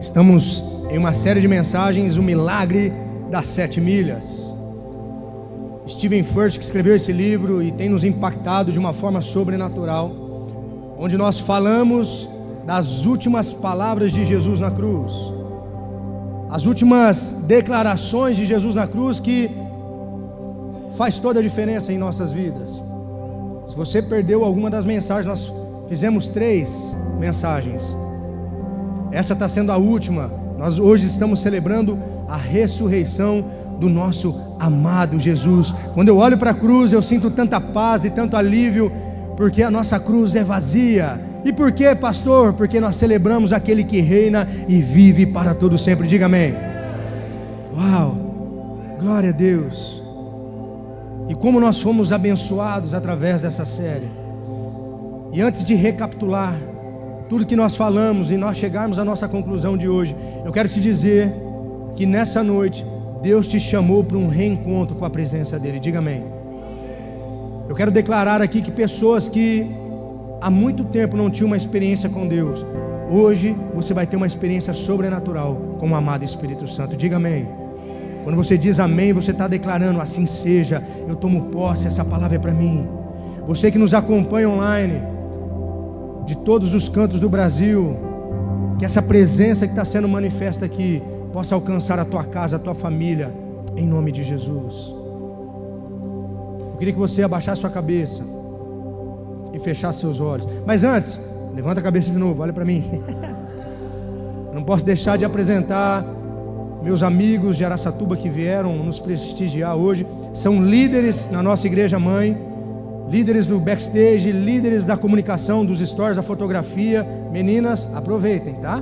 Estamos em uma série de mensagens, o milagre das 7 milhas. Stephen Furtick que escreveu esse livro e tem nos impactado de uma forma sobrenatural, onde nós falamos das últimas palavras de Jesus na cruz, as últimas declarações de Jesus na cruz que faz toda a diferença em nossas vidas. Se você perdeu alguma das mensagens, nós fizemos 3 mensagens. Essa está sendo a última. Nós hoje estamos celebrando a ressurreição do nosso amado Jesus. Quando eu olho para a cruz, eu sinto tanta paz e tanto alívio, porque a nossa cruz é vazia. E por quê, pastor? Porque nós celebramos aquele que reina e vive para todo sempre. Diga amém. Uau, glória a Deus. E como nós fomos abençoados através dessa série. E antes de recapitular tudo que nós falamos e nós chegarmos à nossa conclusão de hoje, eu quero te dizer que nessa noite Deus te chamou para um reencontro com a presença dEle. Diga amém. Eu quero declarar aqui que pessoas que há muito tempo não tinham uma experiência com Deus, hoje você vai ter uma experiência sobrenatural com o amado Espírito Santo. Diga amém. Quando você diz amém, você está declarando: assim seja, eu tomo posse, essa palavra é para mim. Você que nos acompanha online, de todos os cantos do Brasil, que essa presença que está sendo manifesta aqui possa alcançar a tua casa, a tua família, em nome de Jesus. Eu queria que você abaixasse sua cabeça e fechasse seus olhos. Mas antes, levanta a cabeça de novo, olha para mim. Eu não posso deixar de apresentar meus amigos de Araçatuba que vieram nos prestigiar hoje. São líderes na nossa igreja mãe, líderes do backstage, líderes da comunicação, dos stories, da fotografia. Meninas, aproveitem, tá?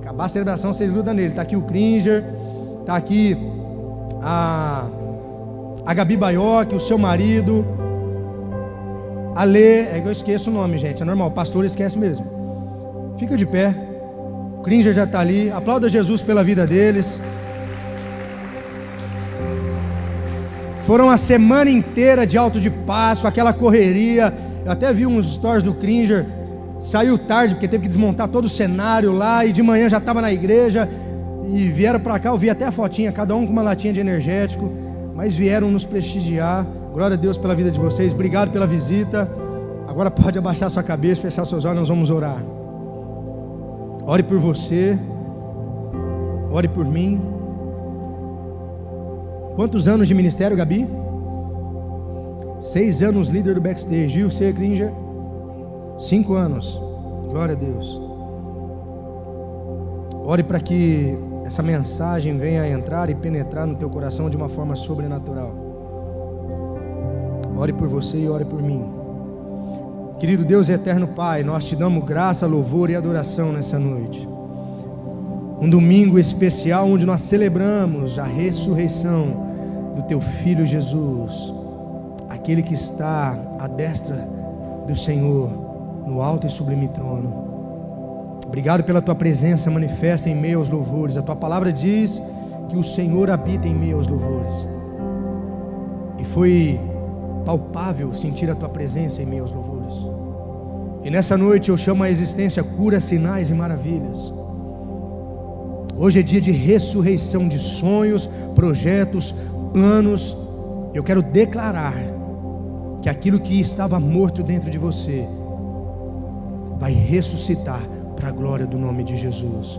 Acabar a celebração, vocês grudam nele. Está aqui o Cringer, está aqui a Gabi Baioc, o seu marido, a Lê. É que eu esqueço o nome, gente, é normal, o pastor esquece mesmo. Fica de pé. O Cringer já está ali. Aplauda Jesus pela vida deles. Foram a semana inteira de Alto de Páscoa, aquela correria. Eu até vi uns stories do Cringer. Saiu tarde porque teve que desmontar todo o cenário lá, e de manhã já estava na igreja. E vieram para cá, eu vi até a fotinha, cada um com uma latinha de energético. Mas vieram nos prestigiar. Glória a Deus pela vida de vocês. Obrigado pela visita. Agora pode abaixar sua cabeça, fechar seus olhos, nós vamos orar. Ore por você. Ore por mim. Quantos anos de ministério, Gabi? 6 anos líder do backstage. E você, Cringer? 5 anos. Glória a Deus. Ore para que essa mensagem venha a entrar e penetrar no teu coração de uma forma sobrenatural. Ore por você e ore por mim. Querido Deus e eterno Pai, nós te damos graça, louvor e adoração nessa noite. Um domingo especial onde nós celebramos a ressurreição do teu Filho Jesus, aquele que está à destra do Senhor, no alto e sublime trono. Obrigado pela tua presença manifesta em meio aos louvores. A tua palavra diz que o Senhor habita em meio aos louvores, e foi palpável sentir a tua presença em meio aos louvores. E nessa noite eu chamo à existência curas, sinais e maravilhas. Hoje é dia de ressurreição de sonhos, projetos, planos. Eu quero declarar que aquilo que estava morto dentro de você vai ressuscitar para a glória do nome de Jesus.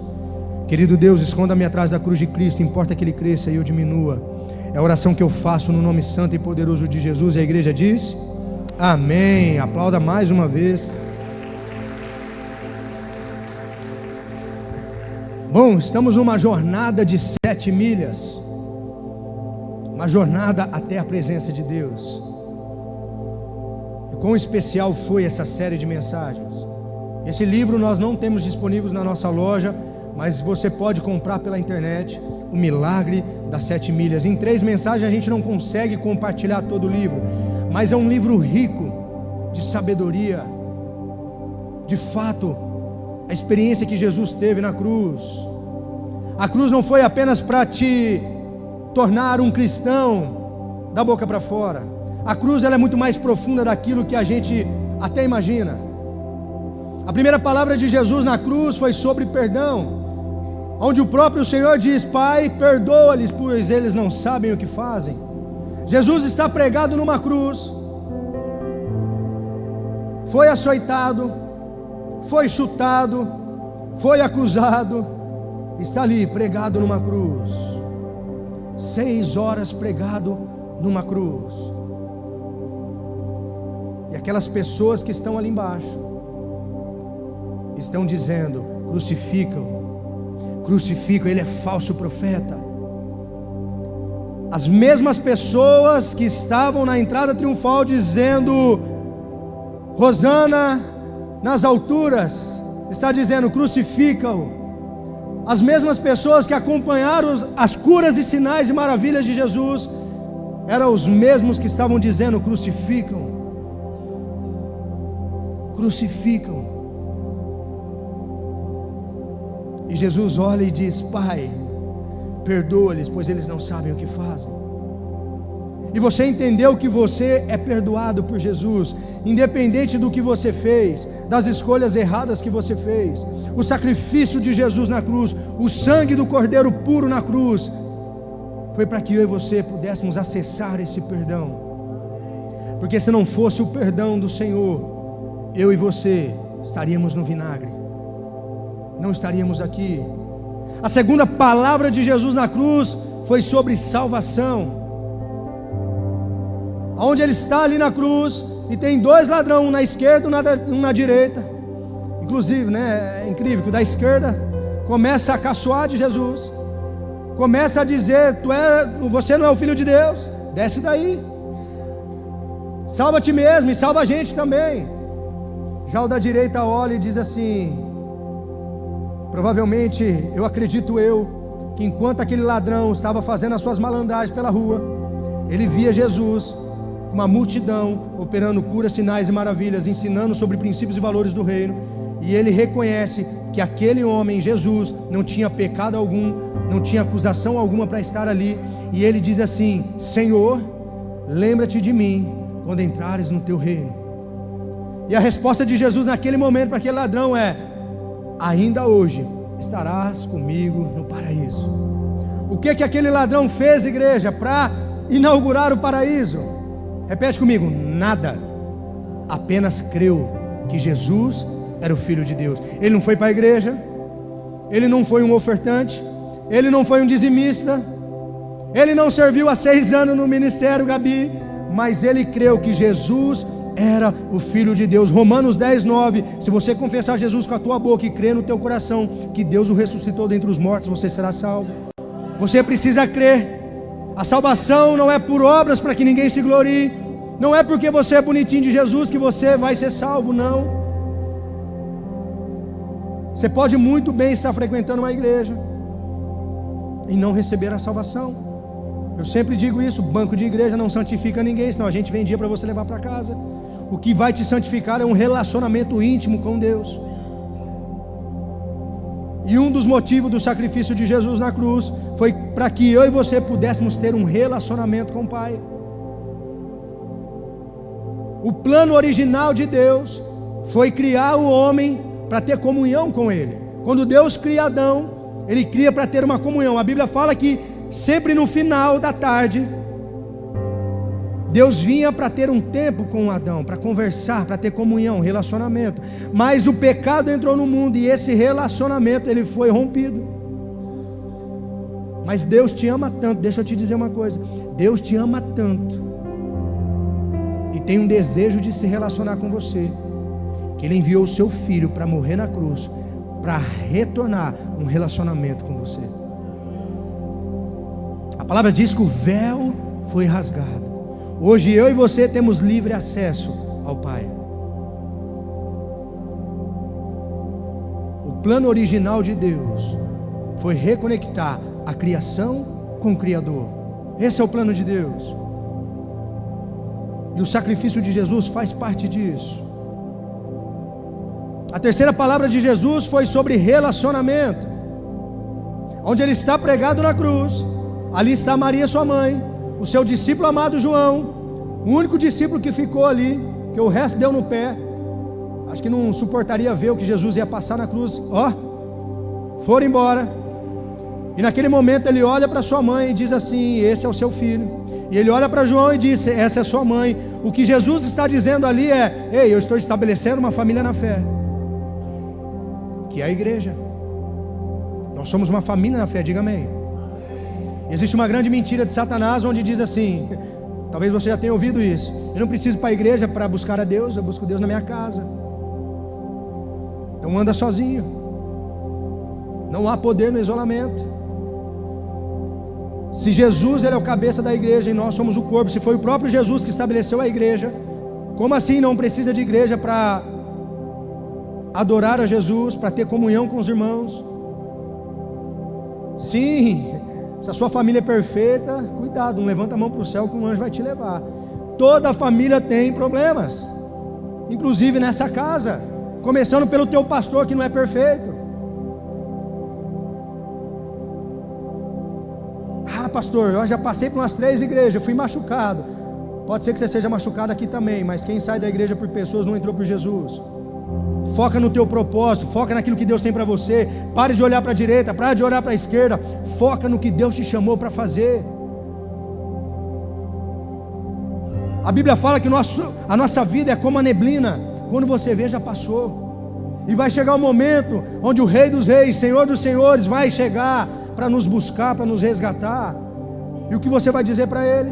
Querido Deus, esconda-me atrás da cruz de Cristo, importa que Ele cresça e eu diminua. É a oração que eu faço no nome santo e poderoso de Jesus. E a igreja diz: amém. Aplauda mais uma vez. Bom, estamos numa jornada de 7 milhas, uma jornada até a presença de Deus. E quão especial foi essa série de mensagens. Esse livro nós não temos disponível na nossa loja, mas você pode comprar pela internet, o milagre das 7 milhas. Em 3 mensagens a gente não consegue compartilhar todo o livro, mas é um livro rico de sabedoria, de fato, a experiência que Jesus teve na cruz. A cruz não foi apenas para te tornar um cristão da boca para fora. A cruz ela é muito mais profunda daquilo que a gente até imagina. A primeira palavra de Jesus na cruz foi sobre perdão. onde o próprio Senhor diz: Pai, perdoa-lhes, pois eles não sabem o que fazem. Jesus está pregado numa cruz, foi açoitado, foi chutado, foi acusado, está ali pregado numa cruz, 6 horas pregado numa cruz. E aquelas pessoas que estão ali embaixo estão dizendo: crucificam, crucificam, ele é falso profeta. As mesmas pessoas que estavam na entrada triunfal dizendo Hosana nas alturas, está dizendo crucificam. As mesmas pessoas que acompanharam as curas e sinais e maravilhas de Jesus eram os mesmos que estavam dizendo crucificam, crucificam. E Jesus olha e diz: Pai, perdoa-lhes, pois eles não sabem o que fazem. E você entendeu que você é perdoado por Jesus, independente do que você fez, das escolhas erradas que você fez. O sacrifício de Jesus na cruz, o sangue do Cordeiro puro na cruz, foi para que eu e você pudéssemos acessar esse perdão. Porque se não fosse o perdão do Senhor, eu e você estaríamos no vinagre, não estaríamos aqui. A segunda palavra de Jesus na cruz foi sobre salvação. Onde ele está ali na cruz, e tem 2 ladrões, um na esquerda e um na direita. Inclusive, né, é incrível que o da esquerda começa a caçoar de Jesus, começa a dizer: você não é o Filho de Deus, desce daí, salva-te mesmo e salva a gente também. Já o da direita olha e diz assim: provavelmente, eu acredito que enquanto aquele ladrão estava fazendo as suas malandragens pela rua, ele via Jesus, uma multidão, operando curas, sinais e maravilhas, ensinando sobre princípios e valores do reino, e ele reconhece que aquele homem, Jesus, não tinha pecado algum, não tinha acusação alguma para estar ali, e ele diz assim: Senhor, lembra-te de mim quando entrares no teu reino. E a resposta de Jesus naquele momento para aquele ladrão é: ainda hoje estarás comigo no paraíso. O que aquele ladrão fez, igreja, para inaugurar o paraíso? Repete comigo: nada, apenas creu que Jesus era o Filho de Deus. Ele não foi para a igreja, ele não foi um ofertante, ele não foi um dizimista, ele não serviu há 6 anos no ministério, Gabi, mas ele creu que Jesus era o Filho de Deus. Romanos 10:9, se você confessar Jesus com a tua boca e crer no teu coração que Deus o ressuscitou dentre os mortos, você será salvo. Você precisa crer. A salvação não é por obras para que ninguém se glorie, não é porque você é bonitinho de Jesus que você vai ser salvo, não. Você pode muito bem estar frequentando uma igreja e não receber a salvação. Eu sempre digo isso: banco de igreja não santifica ninguém, senão a gente vendia para você levar para casa. O que vai te santificar é um relacionamento íntimo com Deus. E um dos motivos do sacrifício de Jesus na cruz foi para que eu e você pudéssemos ter um relacionamento com o Pai. O plano original de Deus foi criar o homem para ter comunhão com Ele. Quando Deus cria Adão, Ele cria para ter uma comunhão. A Bíblia fala que sempre no final da tarde, Deus vinha para ter um tempo com Adão, para conversar, para ter comunhão, relacionamento. Mas o pecado entrou no mundo e esse relacionamento ele foi rompido. Mas Deus te ama tanto, deixa eu te dizer uma coisa: Deus te ama tanto e tem um desejo de se relacionar com você, que Ele enviou o seu Filho para morrer na cruz, para retornar um relacionamento com você. A palavra diz que o véu foi rasgado. Hoje eu e você temos livre acesso ao Pai. O plano original de Deus foi reconectar a criação com o Criador. Esse é o plano de Deus. E o sacrifício de Jesus faz parte disso. A terceira palavra de Jesus foi sobre relacionamento. Onde Ele está pregado na cruz, ali está Maria, sua mãe, o seu discípulo amado João, o único discípulo que ficou ali, que o resto deu no pé. Acho que não suportaria ver o que Jesus ia passar na cruz. Foram embora. E naquele momento ele olha para sua mãe e diz assim: esse é o seu filho. E ele olha para João e diz: essa é sua mãe. O que Jesus está dizendo ali é: ei, eu estou estabelecendo uma família na fé, que é a igreja. Nós somos uma família na fé, diga amém. Existe uma grande mentira de Satanás onde diz assim, talvez você já tenha ouvido isso: eu não preciso ir para a igreja para buscar a Deus, eu busco Deus na minha casa. Então anda sozinho. Não há poder no isolamento. Se Jesus ele é o cabeça da igreja e nós somos o corpo, se foi o próprio Jesus que estabeleceu a igreja, como assim não precisa de igreja para adorar a Jesus, para ter comunhão com os irmãos? Sim, se a sua família é perfeita, cuidado, não levanta a mão para o céu que um anjo vai te levar. Toda família tem problemas, inclusive nessa casa, começando pelo teu pastor que não é perfeito. Ah, pastor, eu já passei por umas 3 igrejas, eu fui machucado. Pode ser que você seja machucado aqui também, mas quem sai da igreja por pessoas não entrou por Jesus. Foca no teu propósito, foca naquilo que Deus tem para você. Pare de olhar para a direita, pare de olhar para a esquerda. Foca no que Deus te chamou para fazer. A Bíblia fala que a nossa vida é como a neblina, quando você vê já passou. E vai chegar o momento onde o Rei dos Reis, Senhor dos Senhores vai chegar para nos buscar, para nos resgatar. E o que você vai dizer para Ele?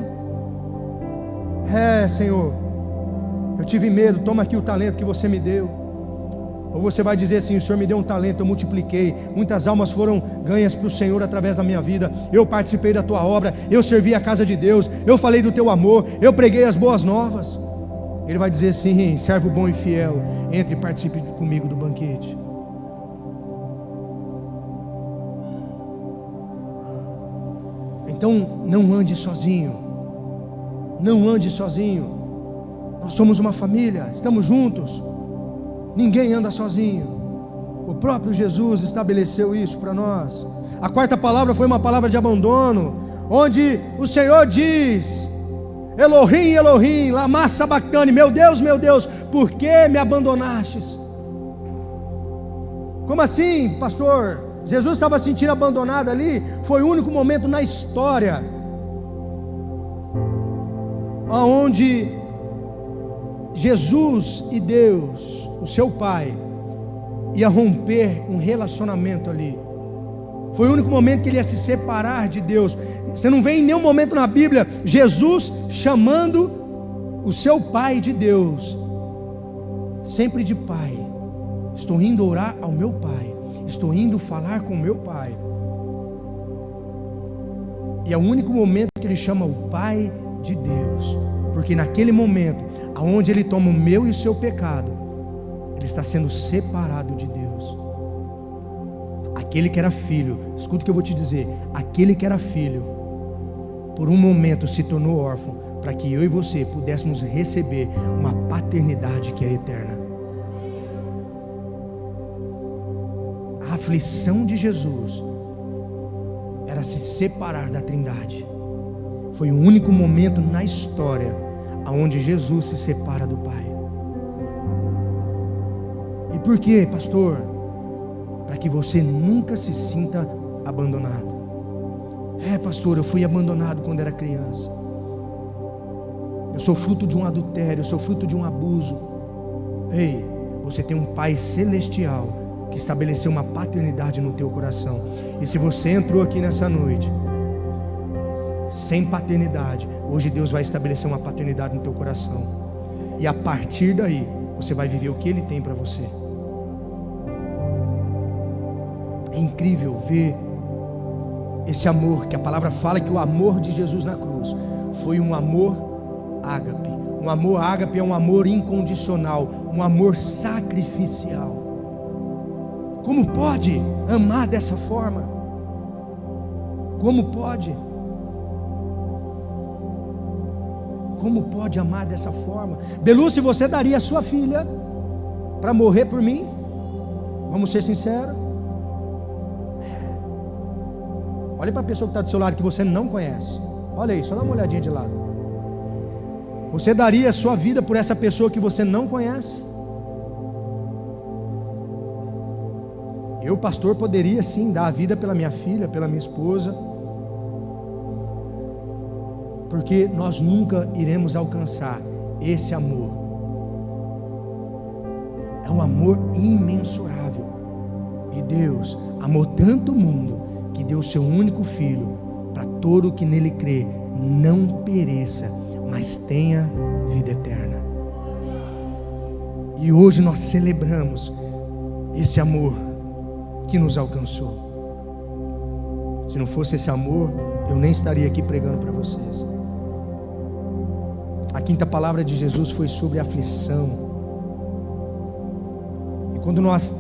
Senhor, eu tive medo, toma aqui o talento que você me deu. Ou você vai dizer assim: o Senhor me deu um talento, eu multipliquei, muitas almas foram ganhas para o Senhor através da minha vida, eu participei da tua obra, eu servi a casa de Deus, eu falei do teu amor, eu preguei as boas novas. Ele vai dizer assim: servo bom e fiel, entre e participe comigo do banquete. Então não ande sozinho, não ande sozinho. Nós somos uma família, estamos juntos. Ninguém anda sozinho. O próprio Jesus estabeleceu isso para nós. A quarta palavra foi uma palavra de abandono, onde o Senhor diz: Elohim, Elohim, lama sabachthani, meu Deus, por que me abandonastes? Como assim, pastor? Jesus estava se sentindo abandonado ali. Foi o único momento na história onde Jesus e Deus, o seu Pai, ia romper um relacionamento ali. Foi o único momento que ele ia se separar de Deus. Você não vê em nenhum momento na Bíblia Jesus chamando o seu Pai de Deus, sempre de Pai. Estou indo orar ao meu Pai, estou indo falar com o meu Pai. E é o único momento que ele chama o Pai de Deus, porque naquele momento, aonde ele toma o meu e o seu pecado, ele está sendo separado de Deus. Aquele que era filho, escuta o que eu vou te dizer, aquele que era filho, por um momento se tornou órfão, para que eu e você pudéssemos receber uma paternidade que é eterna. A aflição de Jesus era se separar da Trindade. Foi o único momento na história onde Jesus se separa do Pai. E por quê, pastor? Para que você nunca se sinta abandonado. Pastor, eu fui abandonado quando era criança. Eu sou fruto de um adultério, eu sou fruto de um abuso. Ei, você tem um Pai celestial que estabeleceu uma paternidade no teu coração. E se você entrou aqui nessa noite sem paternidade, hoje Deus vai estabelecer uma paternidade no teu coração. E a partir daí, você vai viver o que Ele tem para você. É incrível ver esse amor, que a palavra fala que o amor de Jesus na cruz foi um amor ágape. Um amor ágape é um amor incondicional, um amor sacrificial. Como pode amar dessa forma? Como pode? Como pode amar dessa forma? Belúcio, você daria a sua filha para morrer por mim? Vamos ser sinceros. Olha para a pessoa que está do seu lado, que você não conhece. Olha aí, só dá uma olhadinha de lado. Você daria a sua vida por essa pessoa que você não conhece? Eu, pastor, poderia sim dar a vida pela minha filha, pela minha esposa, porque nós nunca iremos alcançar esse amor. É um amor imensurável. E Deus amou tanto o mundo que deu o seu único filho, para todo que nele crê não pereça, mas tenha vida eterna. E hoje nós celebramos esse amor que nos alcançou. Se não fosse esse amor, eu nem estaria aqui pregando para vocês. A quinta palavra de Jesus foi sobre aflição. E quando nós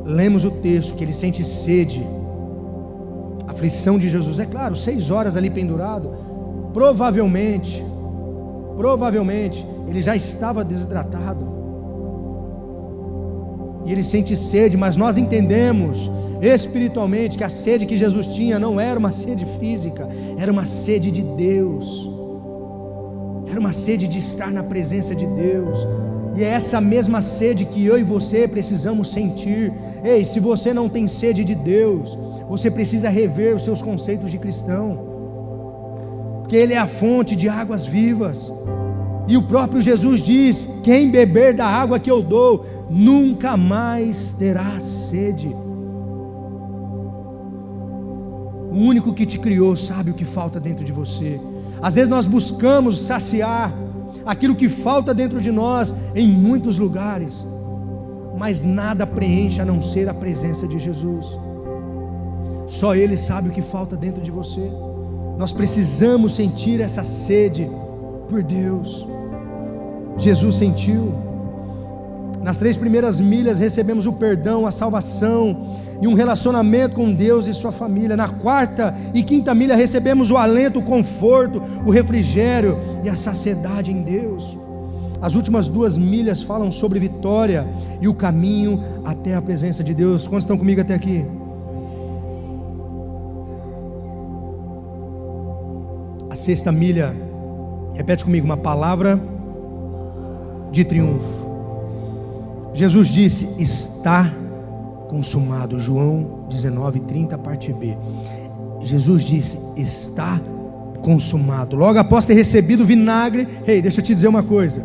lemos o texto que ele sente sede, a aflição de Jesus, é claro, 6 horas ali pendurado, provavelmente ele já estava desidratado. E ele sente sede, mas nós entendemos espiritualmente que a sede que Jesus tinha não era uma sede física, era uma sede de Deus, era uma sede de estar na presença de Deus. E é essa mesma sede que eu e você precisamos sentir. Ei, se você não tem sede de Deus, você precisa rever os seus conceitos de cristão, porque Ele é a fonte de águas vivas. E o próprio Jesus diz: quem beber da água que eu dou, nunca mais terá sede. O único que te criou sabe o que falta dentro de você. Às vezes nós buscamos saciar aquilo que falta dentro de nós em muitos lugares, mas nada preenche a não ser a presença de Jesus. Só Ele sabe o que falta dentro de você. Nós precisamos sentir essa sede por Deus. Jesus sentiu. Nas 3 primeiras milhas recebemos o perdão, a salvação e um relacionamento com Deus e sua família. Na 4ª e 5ª milha recebemos o alento, o conforto, o refrigério e a saciedade em Deus. As últimas 2 milhas falam sobre vitória e o caminho até a presença de Deus. Quantos estão comigo até aqui? A 6ª milha, repete comigo, uma palavra de triunfo. Jesus disse: está consumado. João 19:30, parte B. Jesus disse: está consumado. Logo após ter recebido o vinagre, deixa eu te dizer uma coisa.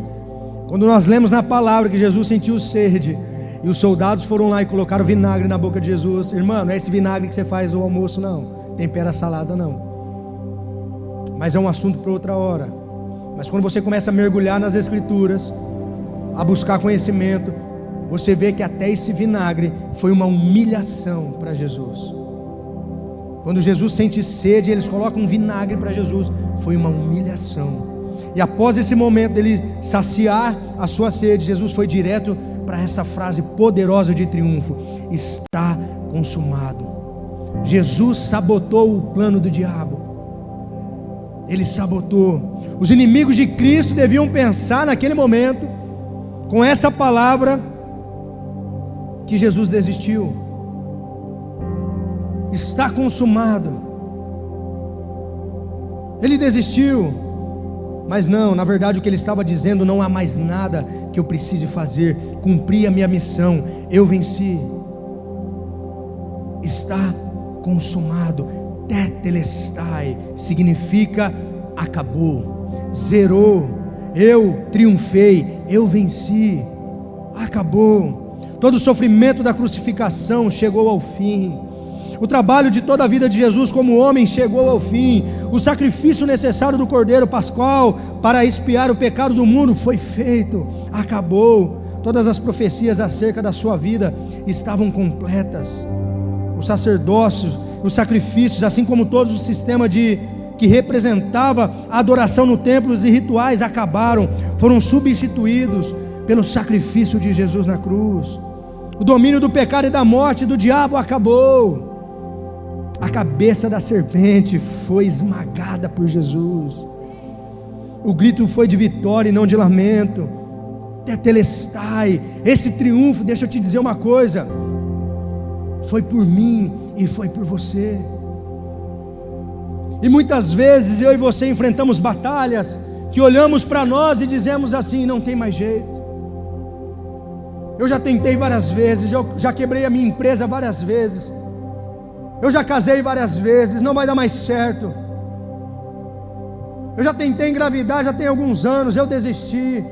Quando nós lemos na palavra que Jesus sentiu sede e os soldados foram lá e colocaram vinagre na boca de Jesus, irmão, não é esse vinagre que você faz no almoço, não. Tempera a salada, não. Mas é um assunto para outra hora. Mas quando você começa a mergulhar nas Escrituras, a buscar conhecimento, você vê que até esse vinagre foi uma humilhação para Jesus. Quando Jesus sente sede, eles colocam um vinagre para Jesus, foi uma humilhação. E após esse momento dele saciar a sua sede, Jesus foi direto para essa frase poderosa de triunfo: está consumado. Jesus sabotou o plano do diabo. Ele sabotou. Os inimigos de Cristo deviam pensar naquele momento, com essa palavra, que Jesus desistiu. Está consumado. Ele desistiu. Mas não, na verdade o que ele estava dizendo: não há mais nada que eu precise fazer, cumpri a minha missão, eu venci. Está consumado. Tetelestai significa acabou, zerou. Eu triunfei, eu venci, acabou. Todo o sofrimento da crucificação chegou ao fim. O trabalho de toda a vida de Jesus como homem chegou ao fim. O sacrifício necessário do Cordeiro Pascual para expiar o pecado do mundo foi feito, acabou. Todas as profecias acerca da sua vida estavam completas. O sacerdócio, os sacrifícios, assim como todo o sistema que representava a adoração no templo e rituais acabaram, foram substituídos pelo sacrifício de Jesus na cruz. O domínio do pecado e da morte do diabo acabou. A cabeça da serpente foi esmagada por Jesus. O grito foi de vitória e não de lamento. Tetelestai, esse triunfo, deixa eu te dizer uma coisa, foi por mim e foi por você. E muitas vezes eu e você enfrentamos batalhas que olhamos para nós e dizemos assim: não tem mais jeito, Eu já tentei várias vezes, eu já quebrei a minha empresa várias vezes, eu já casei várias vezes, não vai dar mais certo. Eu já tentei engravidar, já tem alguns anos, eu desisti.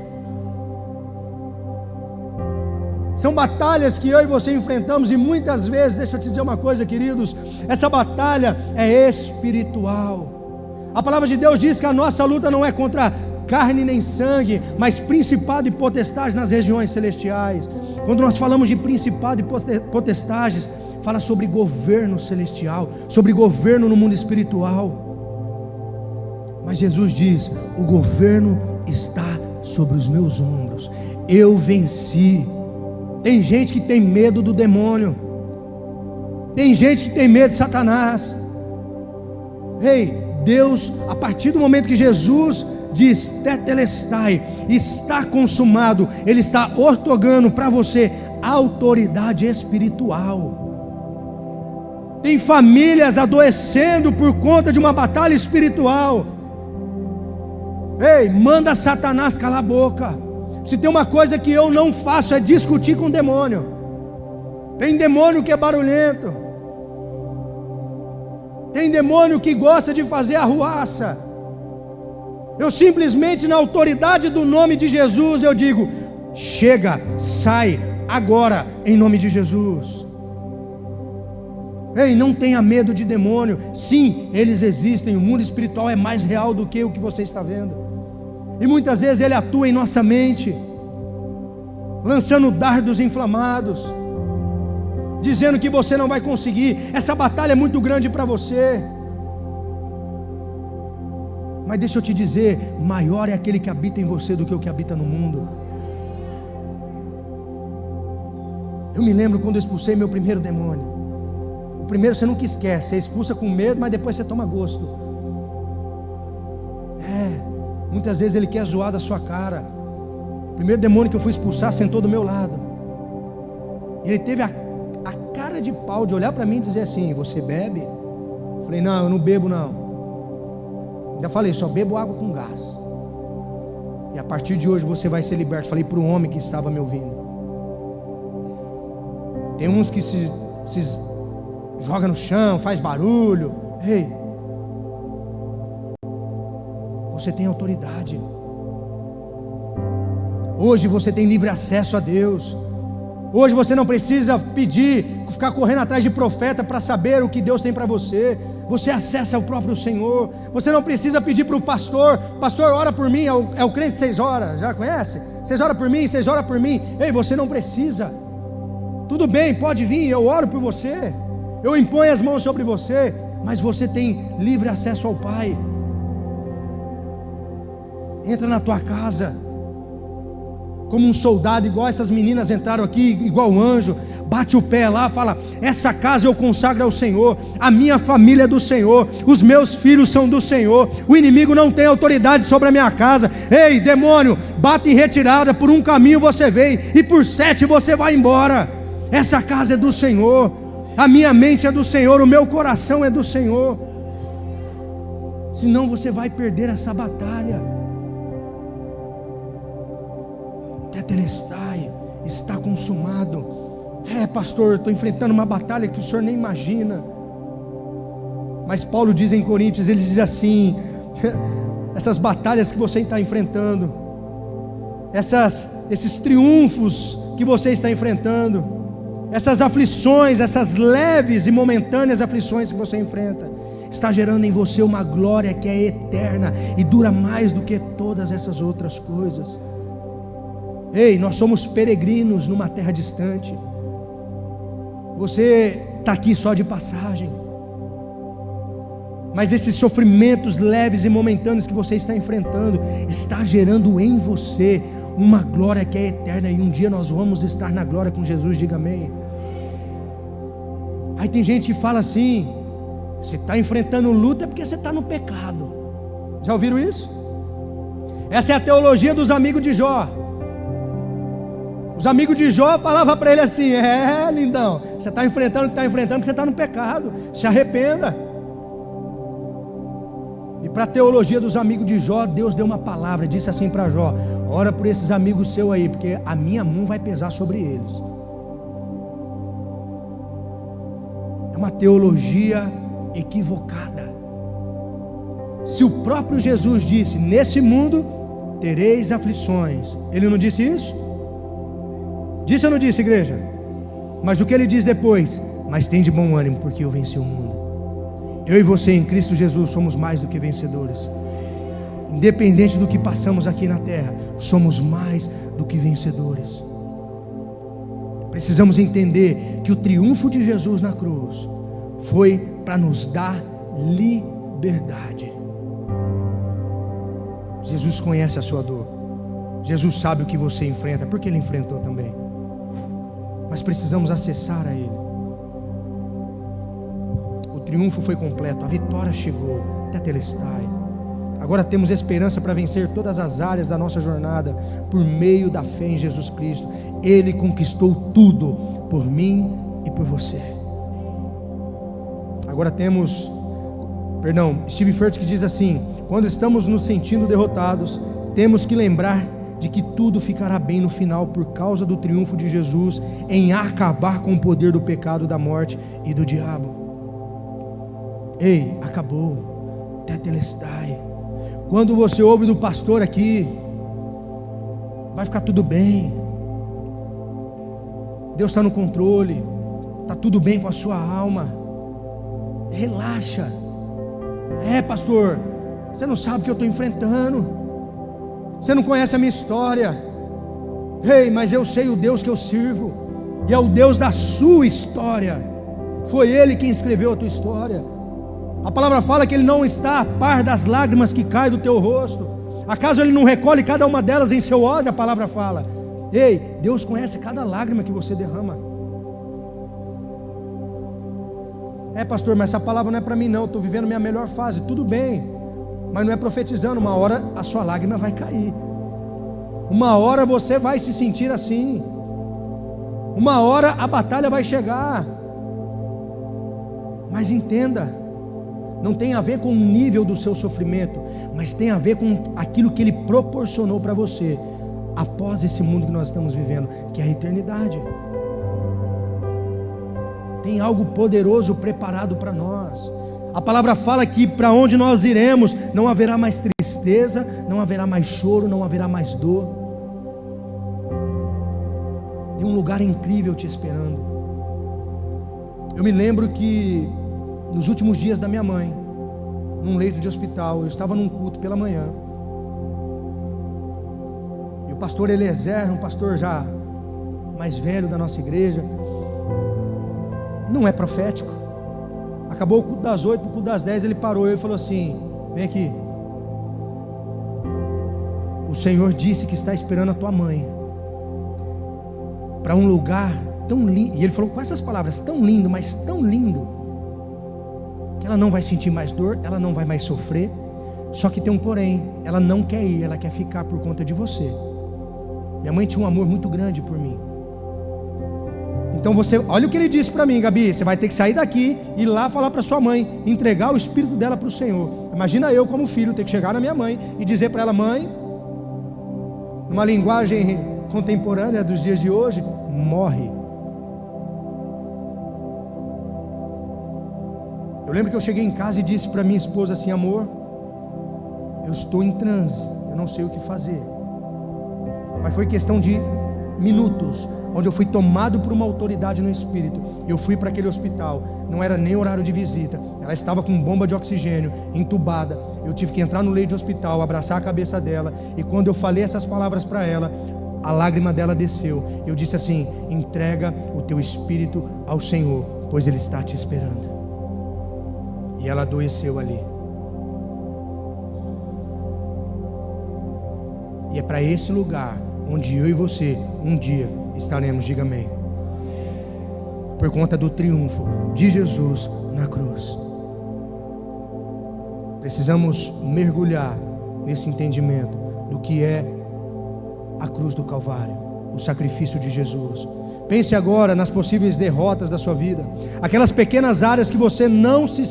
São batalhas que eu e você enfrentamos, e muitas vezes, deixa eu te dizer uma coisa, queridos, essa batalha é espiritual. A palavra de Deus diz que a nossa luta não é contra carne nem sangue, mas principado e potestade nas regiões celestiais. Quando nós falamos de principado e potestagens, fala sobre governo celestial, sobre governo no mundo espiritual. Mas Jesus diz: o governo está sobre os meus ombros, eu venci. Tem gente que tem medo do demônio, tem gente que tem medo de Satanás. Ei, Deus, a partir do momento que Jesus diz tetelestai, está consumado, Ele está ortogando para você autoridade espiritual. Tem famílias adoecendo por conta de uma batalha espiritual. Ei, manda Satanás calar a boca. Se tem uma coisa que eu não faço é discutir com o demônio. Tem demônio que é barulhento, tem demônio que gosta de fazer arruaça. Eu simplesmente, na autoridade do nome de Jesus, eu digo: chega, sai agora, em nome de Jesus. Ei, não tenha medo de demônio. Sim, eles existem, o mundo espiritual é mais real do que o que você está vendo. E muitas vezes ele atua em nossa mente, lançando dardos inflamados, dizendo que você não vai conseguir. Essa batalha é muito grande para você. Mas deixa eu te dizer, maior é aquele que habita em você do que o que habita no mundo. Eu me lembro quando eu expulsei meu primeiro demônio. O primeiro você nunca esquece, você expulsa com medo, mas depois você toma gosto. Muitas vezes ele quer zoar da sua cara. O primeiro demônio que eu fui expulsar sentou do meu lado. Ele teve a cara de pau de olhar para mim e dizer assim: você bebe? Eu falei: não, eu não bebo não. Ainda falei: só bebo água com gás. E a partir de hoje você vai ser liberto. Falei para o homem que estava me ouvindo. Tem uns que se joga no chão, faz barulho. Ei, você tem autoridade. Hoje você tem livre acesso a Deus. Hoje você não precisa pedir, ficar correndo atrás de profeta para saber o que Deus tem para você. Você acessa o próprio Senhor. Você não precisa pedir para o pastor: pastor, ora por mim. É o crente 6 horas, já conhece? 6 horas por mim, 6 horas por mim. Ei, você não precisa. Tudo bem, pode vir, eu oro por você, eu imponho as mãos sobre você, mas você tem livre acesso ao Pai. Entra na tua casa como um soldado, igual essas meninas entraram aqui, igual um anjo. Bate o pé lá, fala: essa casa eu consagro ao Senhor, a minha família é do Senhor, os meus filhos são do Senhor, o inimigo não tem autoridade sobre a minha casa. Ei, demônio, bate em retirada, por um caminho você vem e por 7 você vai embora. Essa casa é do Senhor, a minha mente é do Senhor, o meu coração é do Senhor. Senão você vai perder essa batalha. Tetelestai, está consumado. Pastor, eu estou enfrentando uma batalha que o senhor nem imagina. Mas Paulo diz em Coríntios, ele diz assim: essas batalhas que você está enfrentando, esses triunfos que você está enfrentando, essas aflições, essas leves e momentâneas aflições que você enfrenta, está gerando em você uma glória que é eterna e dura mais do que todas essas outras coisas. Ei, nós somos peregrinos numa terra distante. Você está aqui só de passagem. Mas esses sofrimentos leves e momentâneos que você está enfrentando, está gerando em você uma glória que é eterna. E um dia nós vamos estar na glória com Jesus, diga amém. Aí tem gente que fala assim: você está enfrentando luta é porque você está no pecado. Já ouviram isso? Essa é a teologia dos amigos de Jó. Os amigos de Jó falavam para ele assim: lindão, você está enfrentando o que está enfrentando porque você está no pecado, se arrependa. E para a teologia dos amigos de Jó, Deus deu uma palavra, disse assim para Jó: ora por esses amigos seus aí, porque a minha mão vai pesar sobre eles. É uma teologia equivocada. Se o próprio Jesus disse: nesse mundo tereis aflições, Ele não disse isso? Disse ou não disse, igreja? Mas o que Ele diz depois? Mas tem de bom ânimo, porque eu venci o mundo. Eu e você em Cristo Jesus somos mais do que vencedores. Independente do que passamos aqui na terra, somos mais do que vencedores. Precisamos entender que o triunfo de Jesus na cruz foi para nos dar liberdade. Jesus conhece a sua dor. Jesus sabe o que você enfrenta, porque Ele enfrentou também. Mas precisamos acessar a Ele. O triunfo foi completo, a vitória chegou, Tetelestai. Agora temos esperança para vencer todas as áreas da nossa jornada, por meio da fé em Jesus Cristo. Ele conquistou tudo, por mim e por você. Agora temos, Steve Furtick diz assim: quando estamos nos sentindo derrotados, temos que lembrar de que tudo ficará bem no final, por causa do triunfo de Jesus em acabar com o poder do pecado, da morte e do diabo. Ei, acabou, Tetelestai. Quando você ouve do pastor aqui, vai ficar tudo bem, Deus está no controle, está tudo bem com a sua alma, relaxa. Pastor, você não sabe o que eu estou enfrentando, você não conhece a minha história. Ei, mas eu sei o Deus que eu sirvo, e é o Deus da sua história. Foi Ele quem escreveu a tua história. A palavra fala que Ele não está a par das lágrimas que caem do teu rosto. Acaso Ele não recolhe cada uma delas em seu ódio? A palavra fala. Ei, Deus conhece cada lágrima que você derrama. Pastor, mas essa palavra não é para mim não, estou vivendo minha melhor fase. Tudo bem, mas não é profetizando. Uma hora a sua lágrima vai cair, uma hora você vai se sentir assim, uma hora a batalha vai chegar. Mas entenda, não tem a ver com o nível do seu sofrimento, mas tem a ver com aquilo que Ele proporcionou para você após esse mundo que nós estamos vivendo, que é a eternidade. Tem algo poderoso preparado para nós. A palavra fala que para onde nós iremos não haverá mais tristeza, não haverá mais choro, não haverá mais dor. Tem um lugar incrível te esperando. Eu me lembro que nos últimos dias da minha mãe, num leito de hospital, eu estava num culto pela manhã, e o pastor Eliezer, um pastor já mais velho da nossa igreja, não é profético, acabou o culto das 8, o culto das 10, ele parou e falou assim: vem aqui, o Senhor disse que está esperando a tua mãe para um lugar tão lindo, e ele falou com essas palavras, tão lindo, mas tão lindo, que ela não vai sentir mais dor, ela não vai mais sofrer. Só que tem um porém, ela não quer ir, ela quer ficar por conta de você. Minha mãe tinha um amor muito grande por mim. Então você, olha o que ele disse para mim: Gabi, você vai ter que sair daqui e ir lá falar para sua mãe, entregar o espírito dela para o Senhor. Imagina eu como filho ter que chegar na minha mãe e dizer para ela: mãe, numa linguagem contemporânea dos dias de hoje, morre. Eu lembro que eu cheguei em casa e disse para minha esposa assim: amor, eu estou em transe, eu não sei o que fazer. Mas foi questão de minutos, onde eu fui tomado por uma autoridade no espírito. Eu fui para aquele hospital, não era nem horário de visita, ela estava com bomba de oxigênio, entubada. Eu tive que entrar no leito de hospital, abraçar a cabeça dela, e quando eu falei essas palavras para ela, a lágrima dela desceu. Eu disse assim: entrega o teu espírito ao Senhor, pois Ele está te esperando. E ela adoeceu ali. E é para esse lugar onde eu e você um dia estaremos, diga amém, por conta do triunfo de Jesus na cruz. Precisamos mergulhar nesse entendimento do que é a cruz do Calvário, o sacrifício de Jesus. Pense agora nas possíveis derrotas da sua vida, aquelas pequenas áreas que você não se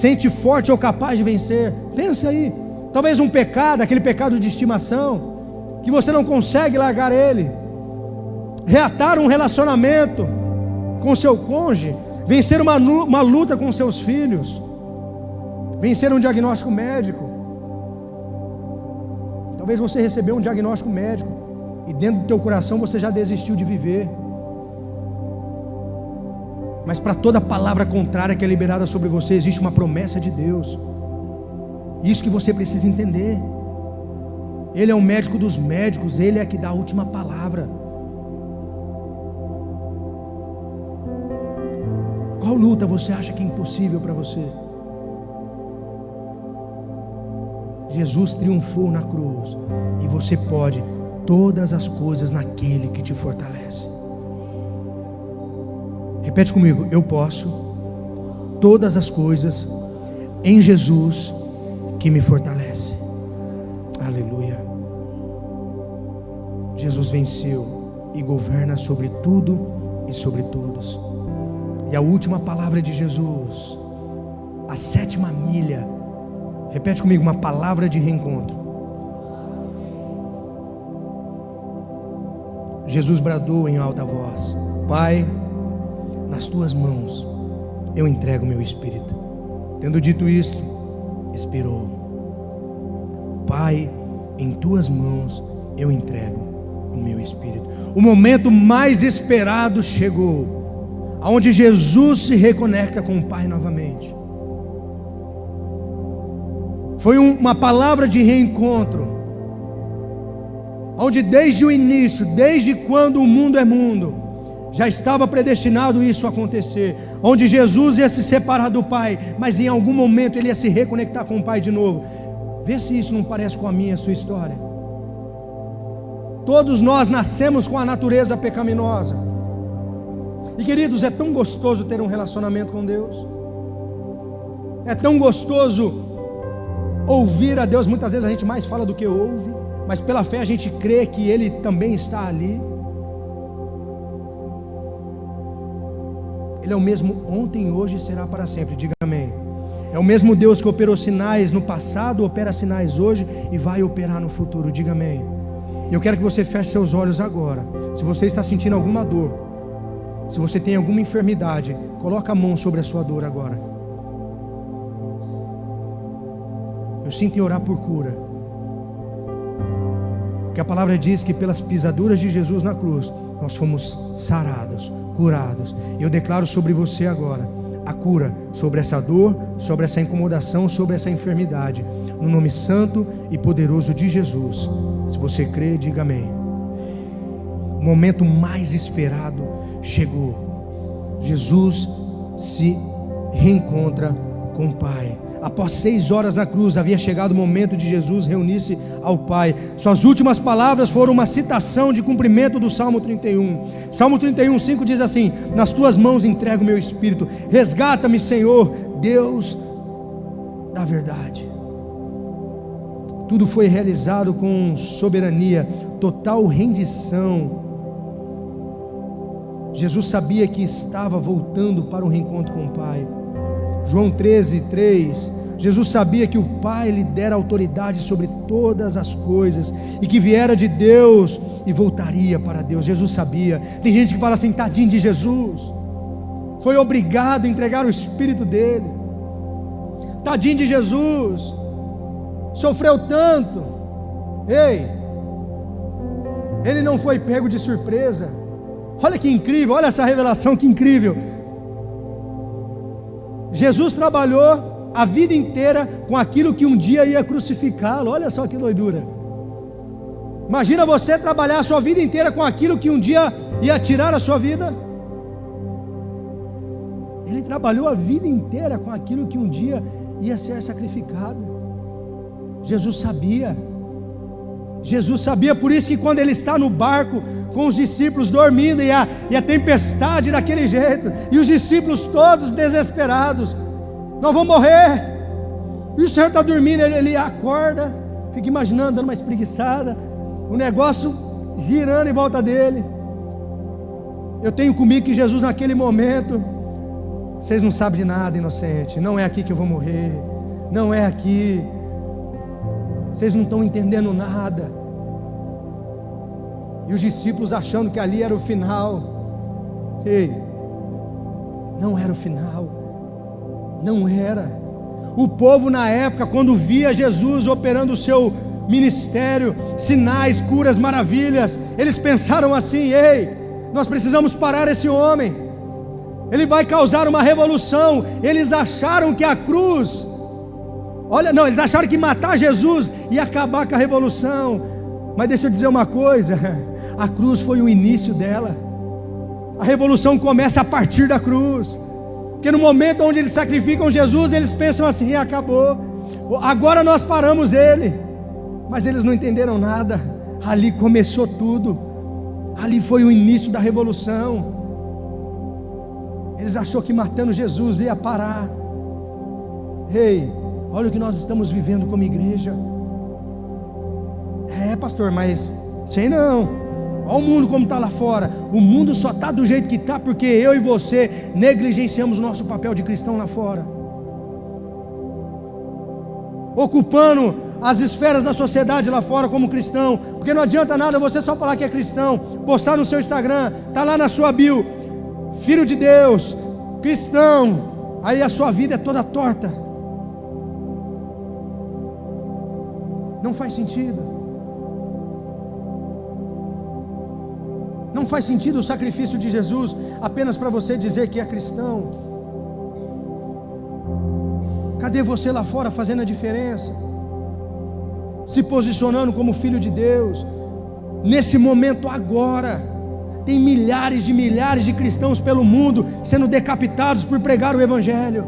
sente forte ou capaz de vencer. Pensa aí, talvez um pecado, aquele pecado de estimação, que você não consegue largar ele. Reatar um relacionamento com seu cônjuge, vencer uma luta com seus filhos, vencer um diagnóstico médico. Talvez você recebeu um diagnóstico médico e dentro do teu coração você já desistiu de viver. Mas para toda palavra contrária que é liberada sobre você, existe uma promessa de Deus. Isso que você precisa entender. Ele é o médico dos médicos, Ele é que dá a última palavra. Qual luta você acha que é impossível para você? Jesus triunfou na cruz, e você pode todas as coisas naquele que te fortalece. Repete comigo: eu posso todas as coisas em Jesus que me fortalece. Aleluia. Jesus venceu e governa sobre tudo e sobre todos. E a última palavra de Jesus, a 7ª milha. Repete comigo: uma palavra de reencontro. Jesus bradou em alta voz: Pai, nas tuas mãos eu entrego o meu espírito. Tendo dito isto, expirou. Pai, em tuas mãos eu entrego o meu espírito. O momento mais esperado chegou, onde Jesus se reconecta com o Pai novamente. Foi uma palavra de reencontro, onde desde o início, desde quando o mundo é mundo, já estava predestinado isso acontecer, onde Jesus ia se separar do Pai, mas em algum momento ele ia se reconectar com o Pai de novo. Vê se isso não parece com a minha e a sua história. Todos nós nascemos com a natureza pecaminosa, e queridos, é tão gostoso ter um relacionamento com Deus, é tão gostoso ouvir a Deus. Muitas vezes a gente mais fala do que ouve, mas pela fé a gente crê que Ele também está ali. Ele é o mesmo ontem, hoje e será para sempre. Diga amém. É o mesmo Deus que operou sinais no passado, opera sinais hoje e vai operar no futuro. Diga amém. Eu quero que você feche seus olhos agora. Se você está sentindo alguma dor, se você tem alguma enfermidade, coloca a mão sobre a sua dor agora. Eu sinto em orar por cura, porque a palavra diz que pelas pisaduras de Jesus na cruz nós fomos sarados, curados. Eu declaro sobre você agora a cura, sobre essa dor, sobre essa incomodação, sobre essa enfermidade, no nome santo e poderoso de Jesus. Se você crê, diga amém. O momento mais esperado chegou. Jesus se reencontra com o Pai. Após 6 horas na cruz, havia chegado o momento de Jesus reunir-se ao Pai. Suas últimas palavras foram uma citação de cumprimento do Salmo 31. Salmo 31:5 diz assim: nas tuas mãos entrego o meu espírito, resgata-me, Senhor, Deus da verdade. Tudo foi realizado com soberania, total rendição. Jesus sabia que estava voltando para um reencontro com o Pai. João 13:3, Jesus sabia que o Pai lhe dera autoridade sobre todas as coisas, e que viera de Deus e voltaria para Deus. Jesus sabia. Tem gente que fala assim: tadinho de Jesus, foi obrigado a entregar o Espírito dele. Tadinho de Jesus, sofreu tanto. Ei, ele não foi pego de surpresa. Olha que incrível, olha essa revelação, que incrível. Jesus trabalhou a vida inteira com aquilo que um dia ia crucificá-lo. Olha só que doidura. Imagina você trabalhar a sua vida inteira com aquilo que um dia ia tirar a sua vida. Ele trabalhou a vida inteira com aquilo que um dia ia ser sacrificado. Jesus sabia. Jesus sabia, por isso que quando ele está no barco com os discípulos dormindo, e a tempestade daquele jeito, e os discípulos todos desesperados: nós vamos morrer. E o Senhor está dormindo, ele acorda, fica imaginando, dando uma espreguiçada, o negócio girando em volta dele. Eu tenho comigo que Jesus naquele momento Vocês não sabem de nada, inocente. Não é aqui que eu vou morrer. Não é aqui. Vocês não estão entendendo nada. E os discípulos achando que ali era o final. Ei, não era o final. Não era. O povo na época, quando via Jesus operando o seu ministério, sinais, curas, maravilhas, eles pensaram assim: ei, nós precisamos parar esse homem, ele vai causar uma revolução. Eles acharam que a cruz, eles acharam que matar Jesus ia acabar com a revolução. Mas deixa eu dizer uma coisa, a cruz foi o início dela. A revolução começa a partir da cruz, porque no momento onde eles sacrificam Jesus, eles pensam assim: acabou, agora nós paramos ele. Mas eles não entenderam nada. Ali começou tudo. Ali foi o início da revolução. Eles acharam que matando Jesus ia parar. Ei, olha o que nós estamos vivendo como igreja. Pastor, mas sei não. Olha o mundo como está lá fora. O mundo só está do jeito que está porque eu e você negligenciamos o nosso papel de cristão lá fora, ocupando as esferas da sociedade lá fora como cristão. Porque não adianta nada você só falar que é cristão, postar no seu Instagram, está lá na sua bio, filho de Deus, cristão, aí a sua vida é toda torta. Não faz sentido. Não faz sentido o sacrifício de Jesus apenas para você dizer que é cristão. Cadê você lá fora fazendo a diferença? Se posicionando como filho de Deus. Nesse momento agora, tem milhares de cristãos pelo mundo sendo decapitados por pregar o Evangelho.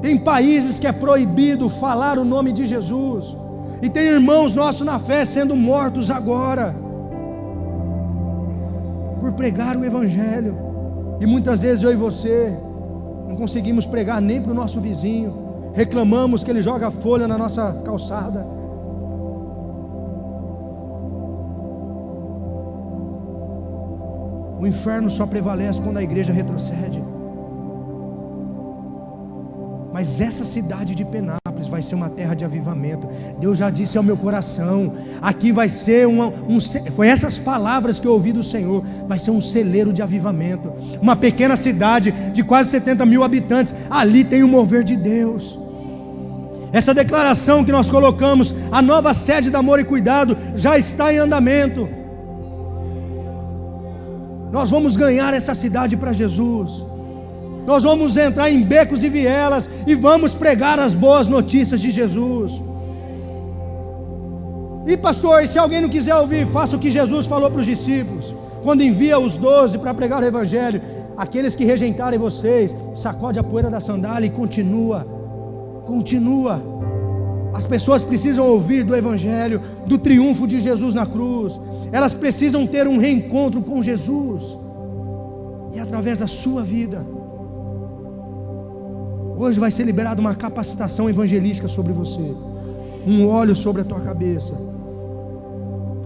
Tem países que é proibido falar o nome de Jesus. E tem irmãos nossos na fé sendo mortos agora por pregar o Evangelho. E muitas vezes eu e você não conseguimos pregar nem para o nosso vizinho. Reclamamos que ele joga folha na nossa calçada. O inferno só prevalece quando a igreja retrocede. Mas essa cidade de Penápolis vai ser uma terra de avivamento. Deus já disse ao meu coração, aqui vai ser foi essas palavras que eu ouvi do Senhor, vai ser um celeiro de avivamento. Uma pequena cidade de quase 70 mil habitantes, ali tem o mover de Deus. Essa declaração que nós colocamos, a nova sede do Amor e Cuidado, já está em andamento. Nós vamos ganhar essa cidade para Jesus. Nós vamos entrar em becos e vielas e vamos pregar as boas notícias de Jesus. E pastor, se alguém não quiser ouvir, faça o que Jesus falou para os discípulos, quando envia os 12 para pregar o Evangelho: aqueles que rejeitarem vocês, sacode a poeira da sandália e continua. As pessoas precisam ouvir do Evangelho, do triunfo de Jesus na cruz. Elas precisam ter um reencontro com Jesus, e através da sua vida. Hoje vai ser liberada uma capacitação evangelística sobre você, um óleo sobre a tua cabeça.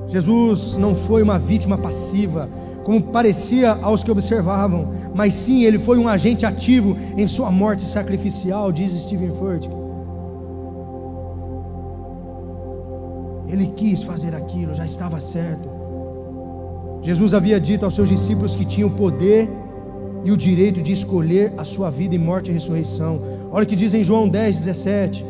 Jesus não foi uma vítima passiva, como parecia aos que observavam, mas sim, ele foi um agente ativo em sua morte sacrificial, diz Stephen Furtick. Ele quis fazer aquilo, já estava certo. Jesus havia dito aos seus discípulos que tinham o poder e o direito de escolher a sua vida em morte e ressurreição. Olha o que diz em João 10:17,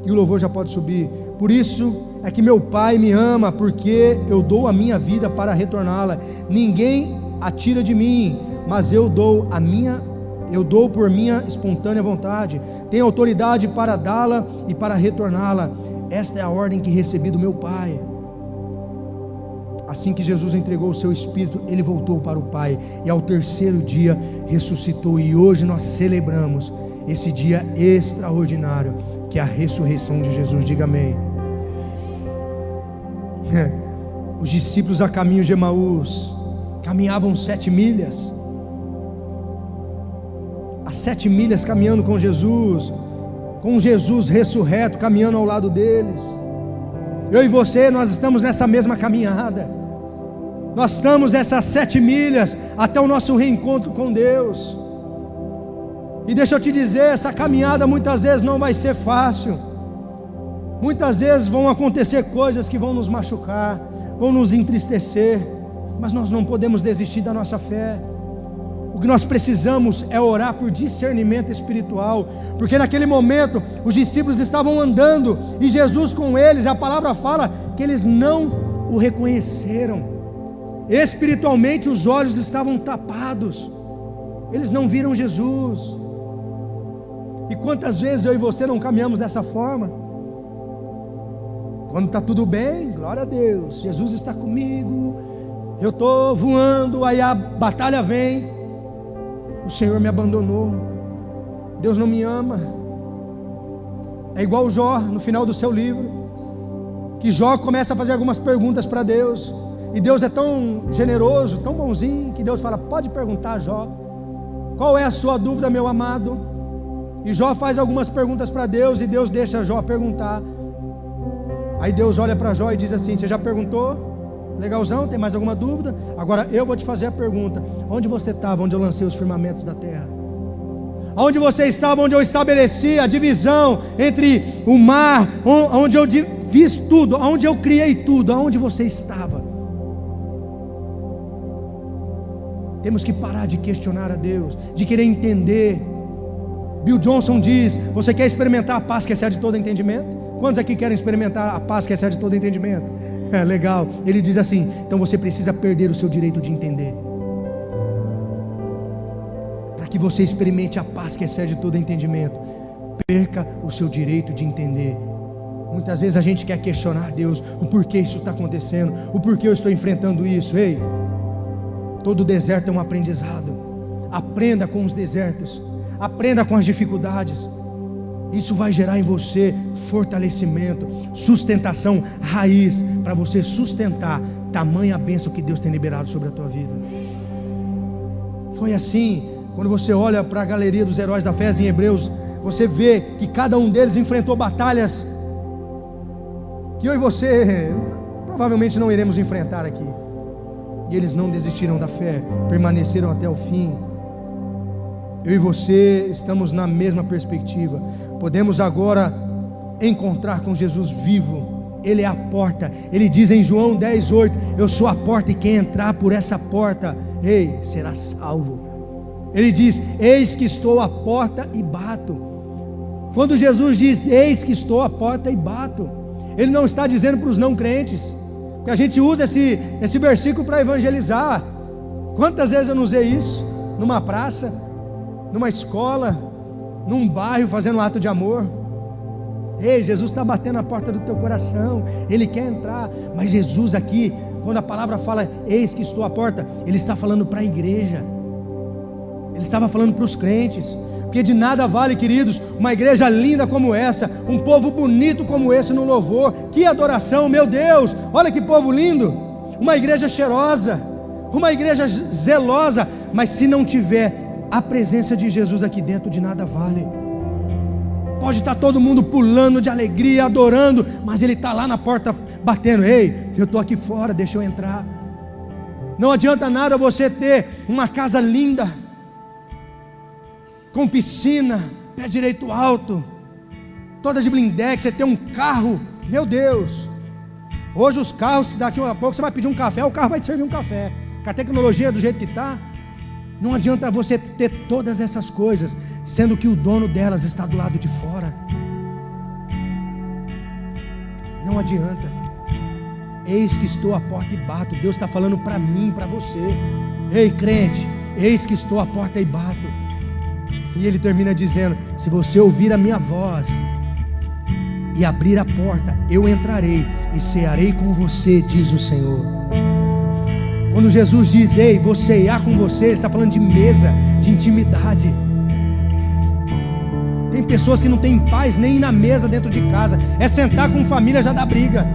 e o louvor já pode subir. Por isso é que meu Pai me ama, porque eu dou a minha vida para retorná-la. Ninguém a tira de mim, mas eu dou por minha espontânea vontade. Tenho autoridade para dá-la e para retorná-la. Esta é a ordem que recebi do meu Pai. Assim que Jesus entregou o seu Espírito, ele voltou para o Pai, e ao terceiro dia ressuscitou. E hoje nós celebramos esse dia extraordinário, que é a ressurreição de Jesus. Diga amém. Os discípulos a caminho de Emaús caminhavam 7 milhas. As 7 milhas caminhando com Jesus ressurreto, caminhando ao lado deles. Eu e você, nós estamos nessa mesma caminhada. Nós estamos essas 7 milhas até o nosso reencontro com Deus. E deixa eu te dizer, essa caminhada muitas vezes não vai ser fácil. Muitas vezes vão acontecer coisas que vão nos machucar, vão nos entristecer, mas nós não podemos desistir da nossa fé. O que nós precisamos é orar por discernimento espiritual, porque naquele momento os discípulos estavam andando e Jesus com eles, a palavra fala que eles não o reconheceram. Espiritualmente os olhos estavam tapados, eles não viram Jesus. E quantas vezes eu e você não caminhamos dessa forma? Quando está tudo bem, glória a Deus, Jesus está comigo, eu estou voando, aí a batalha vem, o Senhor me abandonou, Deus não me ama. É igual Jó, no final do seu livro, que Jó começa a fazer algumas perguntas para Deus, e Deus é tão generoso, tão bonzinho, que Deus fala: pode perguntar, Jó, qual é a sua dúvida, meu amado? E Jó faz algumas perguntas para Deus, e Deus deixa Jó perguntar. Aí Deus olha para Jó e diz assim: você já perguntou? Legalzão, tem mais alguma dúvida? Agora eu vou te fazer a pergunta: onde você estava, onde eu lancei os firmamentos da terra? Onde você estava, onde eu estabeleci a divisão entre o mar, onde eu fiz tudo, onde eu criei tudo, aonde você estava? Temos que parar de questionar a Deus, de querer entender. Bill Johnson diz: você quer experimentar a paz que excede todo entendimento? Quantos aqui querem experimentar a paz que excede todo entendimento? É legal. Ele diz assim: então você precisa perder o seu direito de entender, para que você experimente a paz que excede todo entendimento. Perca o seu direito de entender. Muitas vezes a gente quer questionar Deus, o porquê isso está acontecendo, o porquê eu estou enfrentando isso. Ei, todo deserto é um aprendizado. Aprenda com os desertos, aprenda com as dificuldades. Isso vai gerar em você fortalecimento, sustentação, raiz, para você sustentar tamanha bênção que Deus tem liberado sobre a tua vida. Foi assim, quando você olha para a galeria dos heróis da fé em Hebreus, você vê que cada um deles enfrentou batalhas que eu e você provavelmente não iremos enfrentar aqui. E eles não desistiram da fé, permaneceram até o fim. Eu e você estamos na mesma perspectiva. Podemos agora encontrar com Jesus vivo. Ele é a porta. Ele diz em João 10:8: eu sou a porta, e quem entrar por essa porta, ei, será salvo. Ele diz: eis que estou à porta e bato. Quando Jesus diz eis que estou à porta e bato, Ele não está dizendo para os não crentes, porque a gente usa esse versículo para evangelizar. Quantas vezes eu não usei isso? Numa praça, numa escola, num bairro, fazendo um ato de amor. Ei, Jesus está batendo na porta do teu coração, Ele quer entrar. Mas Jesus aqui, quando a palavra fala eis que estou à porta, Ele está falando para a igreja, Ele estava falando para os crentes. Porque de nada vale, queridos, uma igreja linda como essa, um povo bonito como esse no louvor. Que adoração, meu Deus, olha que povo lindo. Uma igreja cheirosa, uma igreja zelosa, mas se não tiver a presença de Jesus aqui dentro, de nada vale. Pode estar todo mundo pulando de alegria, adorando, mas Ele está lá na porta batendo: ei, eu estou aqui fora, deixa eu entrar. Não adianta nada você ter uma casa linda, com piscina, pé direito alto, toda de blindex, você ter um carro, meu Deus. Hoje os carros, daqui a pouco você vai pedir um café, o carro vai te servir um café. Com a tecnologia do jeito que está, não adianta você ter todas essas coisas, sendo que o dono delas está do lado de fora. Não adianta. Eis que estou à porta e bato. Deus está falando para mim, para você. Ei, crente, eis que estou à porta e bato. E Ele termina dizendo: se você ouvir a minha voz e abrir a porta, eu entrarei e cearei com você, diz o Senhor. Quando Jesus diz ei, vou ceiar com você, Ele está falando de mesa, de intimidade. Tem pessoas que não têm paz nem ir na mesa dentro de casa, é sentar com família já dá briga.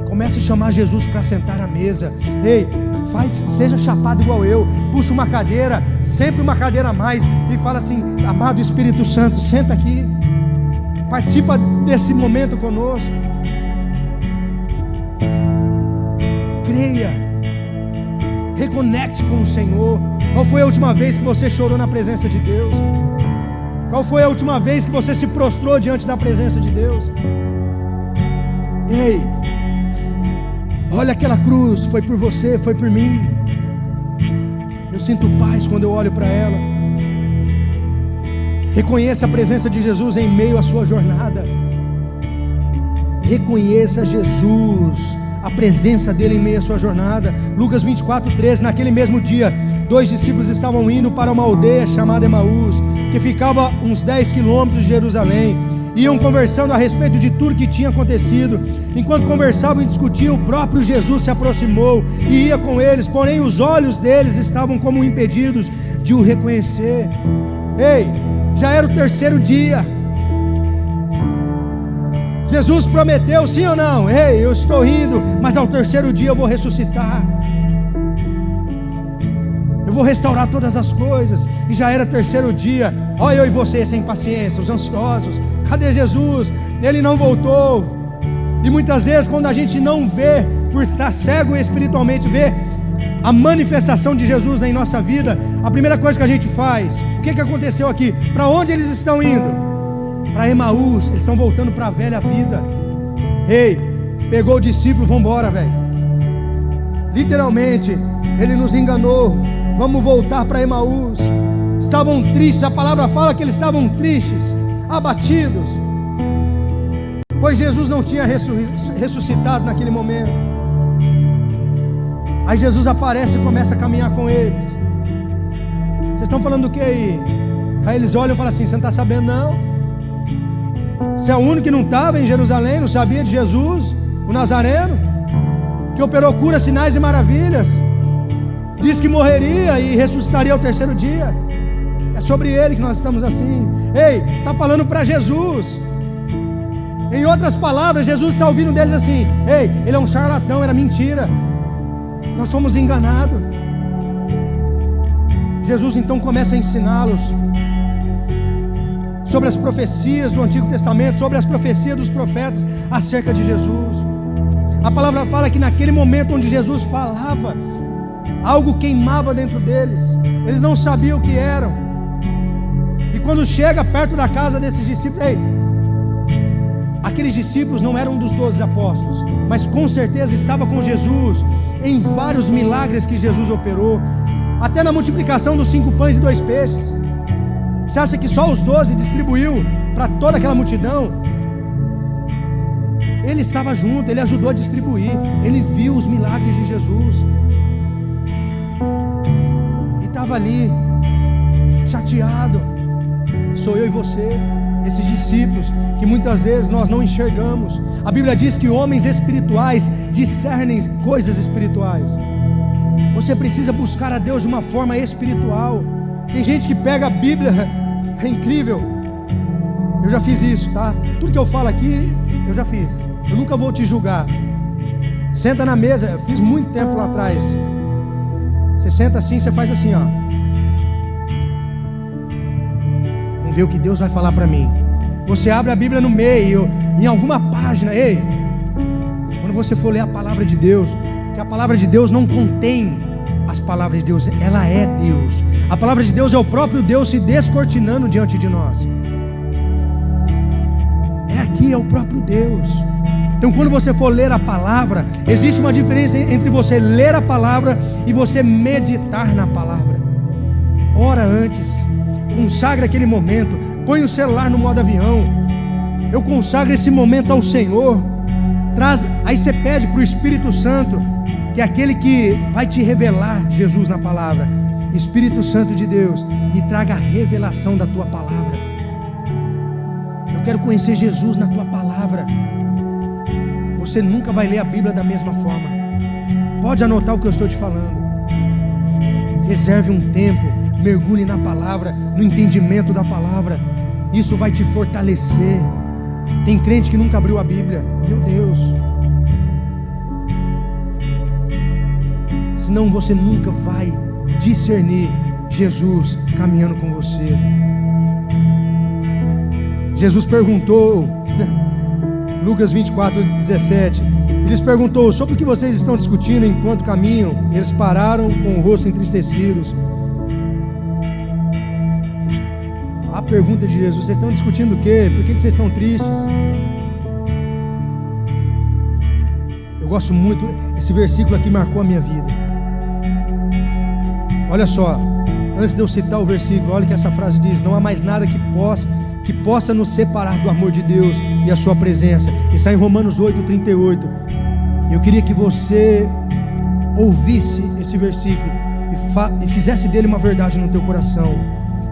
Comece a chamar Jesus para sentar à mesa. Ei, seja chapado igual eu, puxa uma cadeira, sempre uma cadeira a mais, e fala assim: amado Espírito Santo, senta aqui, participa desse momento conosco. creia, reconecte com o Senhor. Qual foi a última vez que você chorou na presença de Deus? Qual foi a última vez que você se prostrou diante da presença de Deus? Ei, olha aquela cruz, foi por você, foi por mim. Eu sinto paz quando eu olho para ela. Reconheça a presença de Jesus em meio à sua jornada. Reconheça Jesus, a presença dele em meio à sua jornada. Lucas 24:13, naquele mesmo dia, 2 discípulos estavam indo para uma aldeia chamada Emaús, que ficava uns 10 quilômetros de Jerusalém. Iam conversando a respeito de tudo que tinha acontecido. Enquanto conversavam e discutiam, o próprio Jesus se aproximou e ia com eles, porém os olhos deles estavam como impedidos de o reconhecer. Ei, já era o 3º dia. Jesus prometeu, sim ou não? Ei, eu estou indo, mas ao 3º dia eu vou ressuscitar. Eu vou restaurar todas as coisas. E já era 3º dia. Olha eu e você sem paciência, os ansiosos. Cadê Jesus? Ele não voltou. E muitas vezes quando a gente não vê, por estar cego espiritualmente, vê a manifestação de Jesus em nossa vida, a primeira coisa que a gente faz, o que aconteceu aqui? Para onde eles estão indo? Para Emaús. Eles estão voltando para a velha vida. Ei, pegou o discípulo, vamos embora, velho. Literalmente, ele nos enganou. Vamos voltar para Emaús. Estavam tristes, a palavra fala que eles estavam tristes, abatidos, pois Jesus não tinha ressuscitado naquele momento. Aí Jesus aparece e começa a caminhar com eles. Vocês estão falando do que aí? Aí eles olham e falam assim: você não está sabendo não? Você é o único que não estava em Jerusalém, não sabia de Jesus, o Nazareno, que operou curas, sinais e maravilhas, disse que morreria e ressuscitaria ao 3º dia. É sobre ele que nós estamos assim. Ei, está falando para Jesus. Em outras palavras, Jesus está ouvindo deles assim: ei, ele é um charlatão, era mentira, nós fomos enganados. Jesus então começa a ensiná-los sobre as profecias do Antigo Testamento, sobre as profecias dos profetas acerca de Jesus. A palavra fala que naquele momento onde Jesus falava, algo queimava dentro deles. Eles não sabiam o que eram. E quando chega perto da casa desses discípulos, ei, aqueles discípulos não eram dos 12 apóstolos, mas com certeza estava com Jesus em vários milagres que Jesus operou, até na multiplicação dos 5 pães e 2 peixes. Você acha que só os 12 distribuiu para toda aquela multidão? Ele estava junto, ele ajudou a distribuir, ele viu os milagres de Jesus e estava ali chateado. Sou eu e você, esses discípulos que muitas vezes nós não enxergamos. A Bíblia diz que homens espirituais discernem coisas espirituais. Você precisa buscar a Deus de uma forma espiritual. Tem gente que pega a Bíblia, é incrível. Eu já fiz isso, tá? Tudo que eu falo aqui, eu já fiz. Eu nunca vou te julgar. Senta na mesa, eu fiz muito tempo lá atrás. Você senta assim, você faz assim, ó. Vamos ver o que Deus vai falar para mim. Você abre a Bíblia no meio, em alguma página. Ei, quando você for ler a palavra de Deus, que a palavra de Deus não contém as palavras de Deus, ela é Deus. A palavra de Deus é o próprio Deus se descortinando diante de nós. É aqui, é o próprio Deus. Então quando você for ler a palavra, existe uma diferença entre você ler a palavra e você meditar na palavra. Ora antes, consagra aquele momento, põe o celular no modo avião. Eu consagro esse momento ao Senhor. Aí você pede para o Espírito Santo, que é aquele que vai te revelar Jesus na palavra. Espírito Santo de Deus, me traga a revelação da tua palavra. Eu quero conhecer Jesus na tua palavra. Você nunca vai ler a Bíblia da mesma forma. Pode anotar o que eu estou te falando. Reserve um tempo, mergulhe na palavra, no entendimento da palavra. Isso vai te fortalecer. Tem crente que nunca abriu a Bíblia. Meu Deus. Senão você nunca vai discernir Jesus caminhando com você. Jesus perguntou, Lucas 24:17, Ele lhes perguntou: sobre o que vocês estão discutindo enquanto caminham? E eles pararam com o rosto entristecidos. A pergunta de Jesus: vocês estão discutindo o quê? Por que vocês estão tristes? Eu gosto muito, esse versículo aqui marcou a minha vida. Olha só, antes de eu citar o versículo, olha o que essa frase diz: não há mais nada que possa nos separar do amor de Deus e a sua presença. Isso está em Romanos 8:38. Eu queria que você ouvisse esse versículo e fizesse dele uma verdade no teu coração.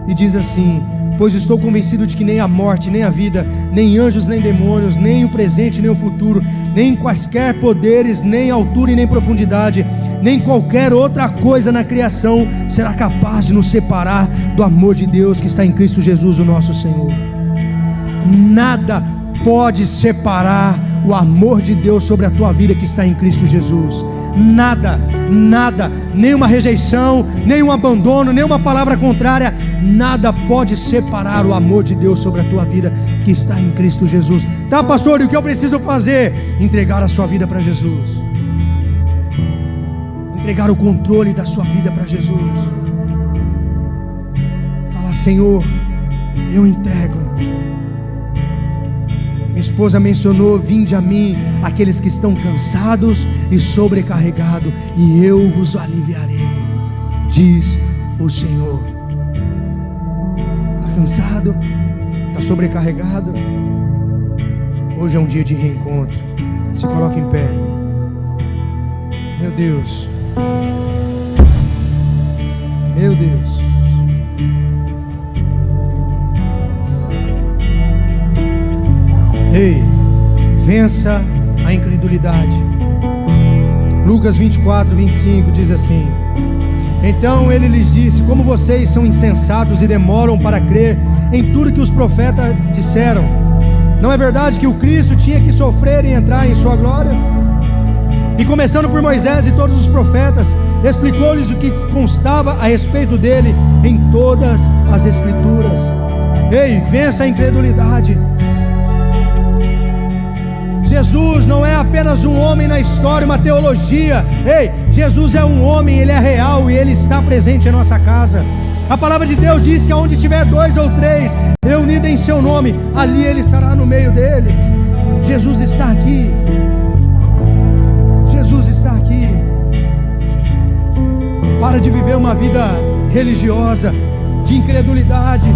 E diz assim: pois estou convencido de que nem a morte, nem a vida, nem anjos, nem demônios, nem o presente, nem o futuro, nem quaisquer poderes, nem altura e nem profundidade, nem qualquer outra coisa na criação será capaz de nos separar do amor de Deus que está em Cristo Jesus, o nosso Senhor. Nada pode separar o amor de Deus sobre a tua vida que está em Cristo Jesus. Nada, nada, nenhuma rejeição, nenhum abandono, nenhuma palavra contrária, nada pode separar o amor de Deus sobre a tua vida que está em Cristo Jesus. Tá, pastor, e o que eu preciso fazer? Entregar a sua vida para Jesus, entregar o controle da sua vida para Jesus, falar: Senhor, eu entrego. Minha esposa mencionou: vinde a mim aqueles que estão cansados e sobrecarregados, e eu vos aliviarei, diz o Senhor. Está cansado? Está sobrecarregado? Hoje é um dia de reencontro. Se coloque em pé. Meu Deus, meu Deus. Ei, vença a incredulidade. Lucas 24:25 diz assim: então ele lhes disse: como vocês são insensatos e demoram para crer em tudo que os profetas disseram. Não é verdade que o Cristo tinha que sofrer e entrar em sua glória? E começando por Moisés e todos os profetas, explicou-lhes o que constava a respeito dele em todas as escrituras. Ei, vença a incredulidade. Jesus não é apenas um homem na história, uma teologia. Ei, Jesus é um homem, Ele é real e Ele está presente em nossa casa. A palavra de Deus diz que onde estiver 2 ou 3 reunidos em seu nome, ali Ele estará no meio deles. Jesus está aqui. Jesus está aqui. Para de viver uma vida religiosa, de incredulidade.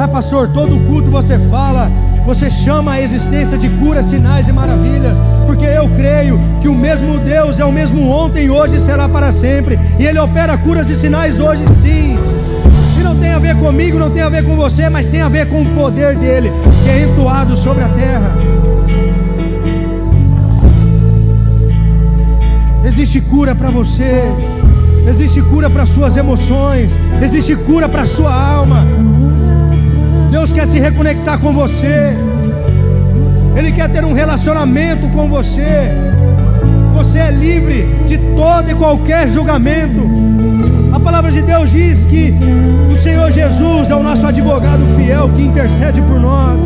Ah, pastor, todo culto você fala, você chama a existência de curas, sinais e maravilhas, porque eu creio que o mesmo Deus é o mesmo ontem, hoje e será para sempre, e Ele opera curas e sinais hoje sim. E não tem a ver comigo, não tem a ver com você, mas tem a ver com o poder dEle, que é entoado sobre a terra. Existe cura para você, existe cura para suas emoções, existe cura para sua alma. Deus quer se reconectar com você. Ele quer ter um relacionamento com você. Você é livre de todo e qualquer julgamento. A palavra de Deus diz que o Senhor Jesus é o nosso advogado fiel que intercede por nós.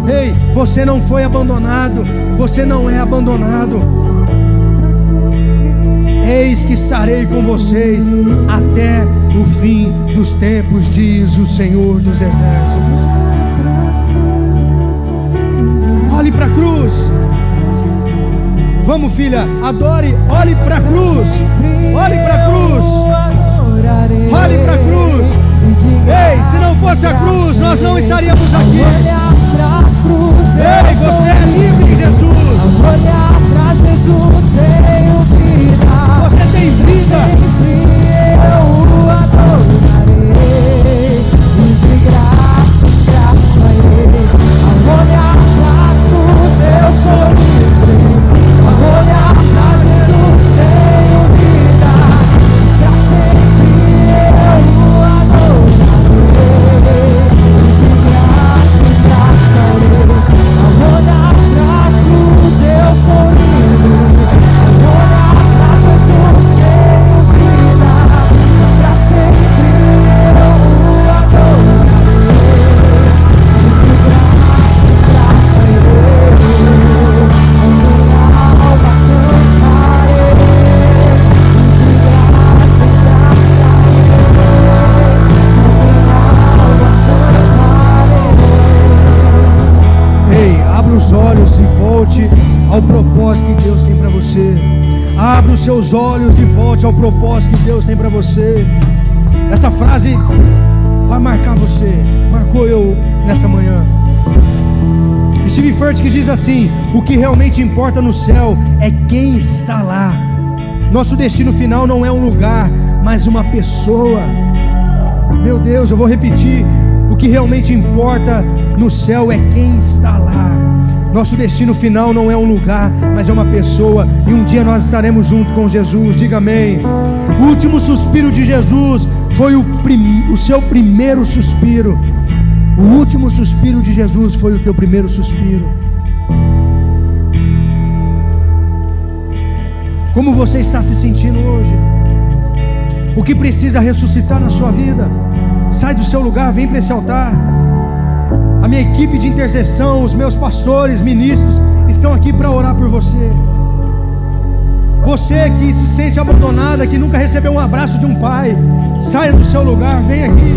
Ei, você não foi abandonado. Você não é abandonado. Eis que estarei com vocês até o fim dos tempos, diz o Senhor dos Exércitos. Olhe para a cruz. Vamos, filha, adore. Olhe para a cruz. Olhe para a cruz. Olhe para a cruz. Ei, se não fosse a cruz, nós não estaríamos aqui. Ei, você é livre em Jesus. Olhar para Jesus, tenho vida. Você tem vida. Eu o adorarei. De graça, graça a Ele. Ao olhar para a cruz, eu sou livre. Ao olhar para Jesus, tenho seus olhos e volte ao propósito que Deus tem para você. Essa frase vai marcar você, marcou eu nessa manhã. Steve Furtick diz assim: o que realmente importa no céu é quem está lá. Nosso destino final não é um lugar, mas uma pessoa. Meu Deus, eu vou repetir: o que realmente importa no céu é quem está lá. Nosso destino final não é um lugar, mas é uma pessoa. E um dia nós estaremos junto com Jesus. Diga amém. O último suspiro de Jesus foi o seu primeiro suspiro. O último suspiro de Jesus foi o teu primeiro suspiro. Como você está se sentindo hoje? O que precisa ressuscitar na sua vida? Sai do seu lugar, vem para esse altar. A minha equipe de intercessão, os meus pastores, ministros estão aqui para orar por você. Você que se sente abandonada, que nunca recebeu um abraço de um pai, saia do seu lugar, vem aqui.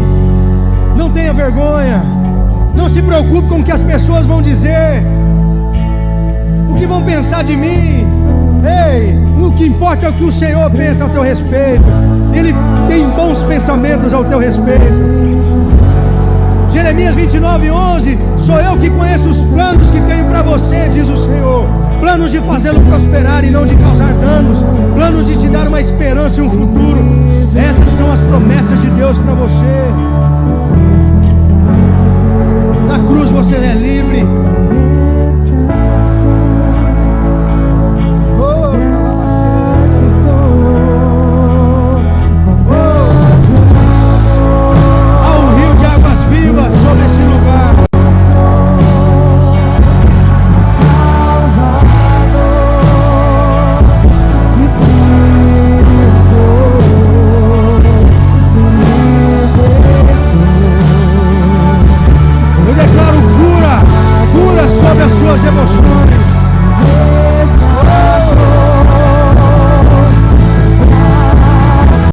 Não tenha vergonha. Não se preocupe com o que as pessoas vão dizer, o que vão pensar de mim. Ei, o que importa é o que o Senhor pensa ao teu respeito. Ele tem bons pensamentos ao teu respeito. Jeremias 29:11: sou eu que conheço os planos que tenho para você, diz o Senhor, planos de fazê-lo prosperar e não de causar danos, planos de te dar uma esperança e um futuro. Essas são as promessas de Deus para você. Na cruz você é livre. Sobre esse lugar, eu declaro cura sobre as suas emoções.